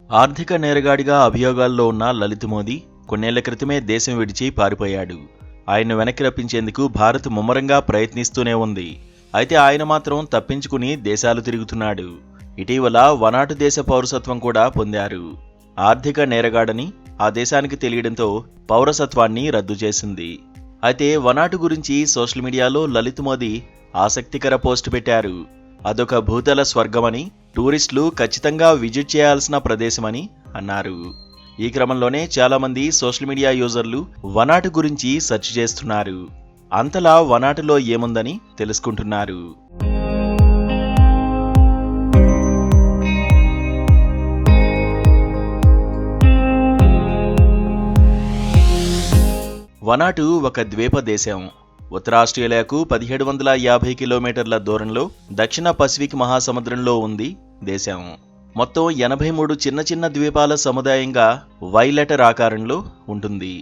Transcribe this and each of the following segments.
ఆర్థిక నేరగాడిగా అభియోగాల్లో ఉన్న లలిత్ మోదీ కొన్నేళ్ల క్రితమే దేశం విడిచి పారిపోయాడు. ఆయన్ను వెనక్కి రప్పించేందుకు భారత్ ముమ్మరంగా ప్రయత్నిస్తూనే ఉంది. అయితే ఆయన మాత్రం తప్పించుకుని దేశాలు తిరుగుతున్నాడు. ఇటీవల వనాటు దేశ పౌరసత్వం కూడా పొందారు. ఆర్థిక నేరగాడని ఆ దేశానికి తెలియడంతో పౌరసత్వాన్ని రద్దు చేసింది. అయితే వనాటు గురించి సోషల్ మీడియాలో లలిత్ మోదీ ఆసక్తికర పోస్ట్ పెట్టారు. అదొక భూతల స్వర్గమని, టూరిస్టులు ఖచ్చితంగా విజిట్ చేయాల్సిన ప్రదేశమని అన్నారు. ఈ క్రమంలోనే చాలామంది సోషల్ మీడియా యూజర్లు వనాటు గురించి సెర్చ్ చేస్తున్నారు. అంతలా వనాటులో ఏముందని తెలుసుకుంటున్నారు. వనాటు ఒక ద్వీప దేశం. ఉత్తర ఆస్ట్రేలియాకు 1750 కిలోమీటర్ల దూరంలో దక్షిణ పసిఫిక్ మహాసముద్రంలో ఉంది దేశం. మొత్తం 83 చిన్న చిన్న ద్వీపాల సముదాయంగా వైలెటర్ ఆకారంలో ఉంటుంది.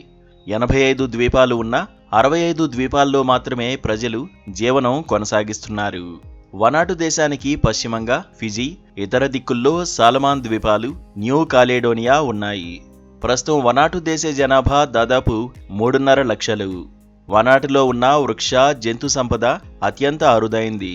85 ద్వీపాలు ఉన్న 65 ద్వీపాల్లో మాత్రమే ప్రజలు జీవనం కొనసాగిస్తున్నారు. వనాటు దేశానికి పశ్చిమంగా ఫిజీ, ఇతర దిక్కుల్లో సాలమాన్ ద్వీపాలు, న్యూ కాలేడోనియా ఉన్నాయి. ప్రస్తుతం వనాటు దేశ జనాభా దాదాపు 3.5 లక్షలు. వనాటులో ఉన్న వృక్ష, జంతు సంపద అత్యంత అరుదైంది.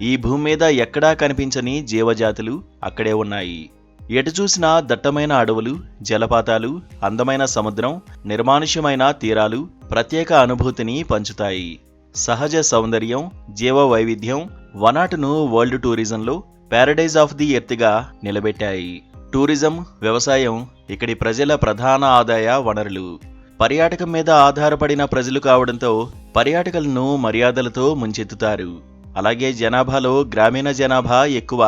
ఈ భూమి మీద ఎక్కడా కనిపించని జీవజాతులు అక్కడే ఉన్నాయి. ఎటు చూసినా దట్టమైన అడవులు, జలపాతాలు, అందమైన సముద్రం, నిర్మానుష్యమైన తీరాలు ప్రత్యేక అనుభూతిని పంచుతాయి. సహజ సౌందర్యం, జీవ వైవిధ్యం వనాటును వరల్డ్ టూరిజంలో ప్యారడైజ్ ఆఫ్ ది ఎర్త్గా నిలబెట్టాయి. టూరిజం, వ్యవసాయం ఇక్కడి ప్రజల ప్రధాన ఆదాయ వనరులు. పర్యాటకం మీద ఆధారపడిన ప్రజలు కావడంతో పర్యాటకులను మర్యాదలతో ముంచెత్తుతారు. అలాగే జనాభాలో గ్రామీణ జనాభా ఎక్కువ,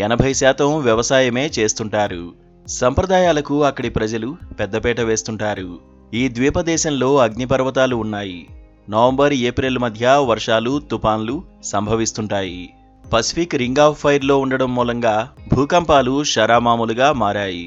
80% వ్యవసాయమే చేస్తుంటారు. సంప్రదాయాలకు అక్కడి ప్రజలు పెద్దపీట వేస్తుంటారు. ఈ ద్వీపదేశంలో అగ్నిపర్వతాలు ఉన్నాయి. నవంబర్, ఏప్రిల్ మధ్య వర్షాలు, తుఫాన్లు సంభవిస్తుంటాయి. పసిఫిక్ రింగ్ ఆఫ్ ఫైర్లో ఉండడం మూలంగా భూకంపాలు షరామామూలుగా మారాయి.